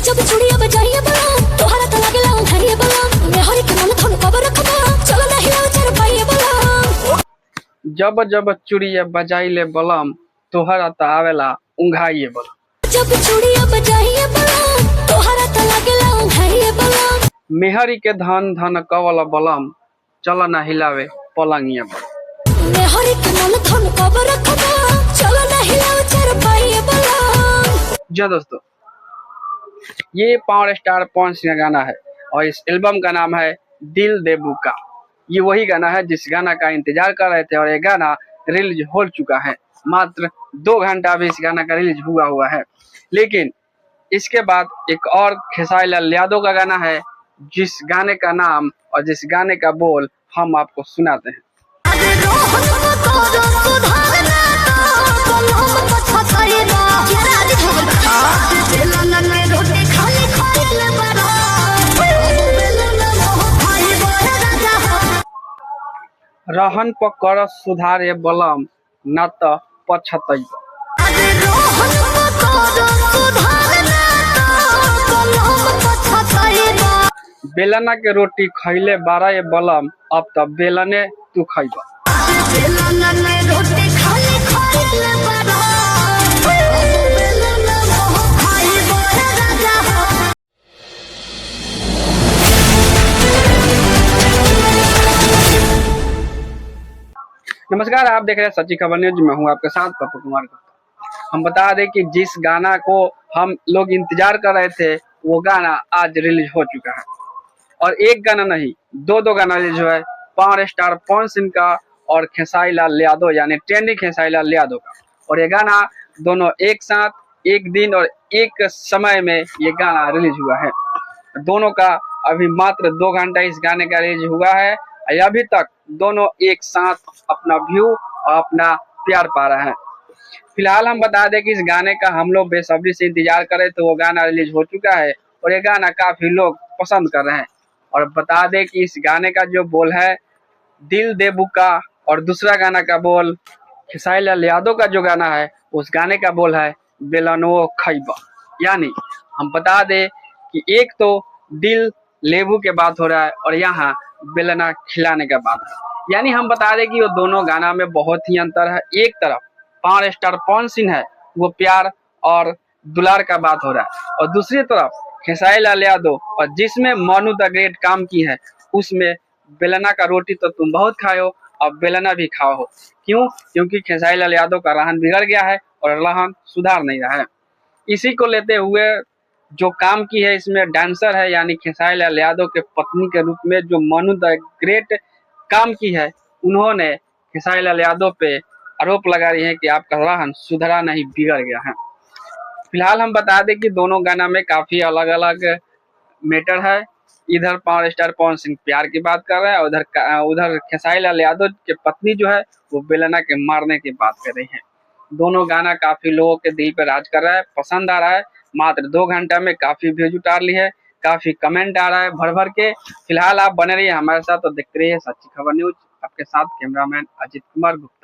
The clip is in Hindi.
जब चूड़िया बजाइए बलम तोहरा त लागेला उघाइए बलम मेहर के मन धन कबर रखबा चलो ना हिलाओ चार पाइए बलम जब जब चूड़िया बजाइले बलम तोहरा त आवेला उघाइए बलम जब चूड़िया बजाइए बलम तोहरा त लागेला उघाइए बलम मेहरी के धन धन कवल बलम चल ना हिलावे पलंगिया बलम मेहर के मन धन कबर रखबा चलो ना हिलाओ चार पाइए बलम। जी दोस्तों, ये पावर स्टार पवन सिंह का गाना है और इस एल्बम का नाम है दिल दे बुका। ये वही गाना है जिस गाना का इंतजार कर रहे थे और ये गाना रिलीज हो चुका है। मात्र 2 घंटा भी इस गाना का रिलीज हुआ है। लेकिन इसके बाद एक और खेसारी लाल यादव का गाना है जिस गाने का नाम और जिस गाने का बोल हम आपको सुनाते हैं। रहन पकर सुधारे बलम न त पछतई बेलना के रोटी खैले बारा ये बलम अब त बेलने तू खैबा। नमस्कार, आप देख रहे हैं सच्ची खबर न्यूज। मैं हूं आपके साथ पप्पू कुमार गुप्ता। हम बता दें कि जिस गाना को हम लोग इंतजार कर रहे थे वो गाना आज रिलीज हो चुका है और एक गाना नहीं, दो गाना रिलीज हुआ है। पावर स्टार पवन सिंह का और खेसारी लाल यादव यानी ट्रेंडिंग खेसारी लाल यादव का। और ये गाना दोनों एक साथ एक दिन और एक समय में ये गाना रिलीज हुआ है। दोनों का अभी मात्र 2 घंटा इस गाने का रिलीज हुआ है। अभी तक दोनों एक साथ अपना व्यू और अपना प्यार पा रहे हैं। फिलहाल हम बता दें कि इस गाने का हम लोग बेसब्री से इंतजार करें तो वो गाना रिलीज हो चुका है और ये गाना काफी लोग पसंद कर रहे हैं। और बता दें कि इस गाने का जो बोल है दिल दे बुका और दूसरा गाना का बोल खेसारी लाल यादव का जो गाना है उस गाने का बोल है बेलनो खैबा। यानी हम बता दें कि एक तो दिल लेबू के बात हो रहा है और यहाँ बेलना खिलाने का बात है। यानी हम बता दें कि वो दोनों गाना में बहुत ही अंतर है। एक तरफ पावर स्टार पवन सिंह है, वो प्यार और दुलार का बात हो रहा है और दूसरी तरफ खेसारी लाल यादव और जिसमें मनु द ग्रेट काम की है उसमें बेलना का रोटी तो तुम बहुत खाए हो अब बेलना भी खाओ हो। क्यों? क्योंकि खेसारी लाल यादव का रहन बिगड़ गया है और रहन सुधार नहीं रहा है। इसी को लेते हुए जो काम की है इसमें डांसर है यानी खेसारी लाल यादव के पत्नी के रूप में जो मनु द ग्रेट काम की है, उन्होंने खेसारी लाल यादव पे आरोप लगा रही है कि आपका रहन सुधरा नहीं बिगड़ गया है। फिलहाल हम बता दें कि दोनों गाना में काफी अलग अलग मैटर है। इधर पावर स्टार पवन सिंह प्यार की बात कर रहा है, उधर खेसारी लाल यादव के पत्नी जो है वो बेलना के मारने की बात कर रही है। दोनों गाना काफी लोगों के दिल पे राज कर रहा है, पसंद आ रहा है। मात्र 2 घंटा में काफी व्यूज उतार ली है, काफी कमेंट आ रहा है भर भर के। फिलहाल आप बने रहिए हमारे साथ और देखते रहिए सच्ची खबर न्यूज। आपके साथ कैमरामैन अजित कुमार गुप्ता।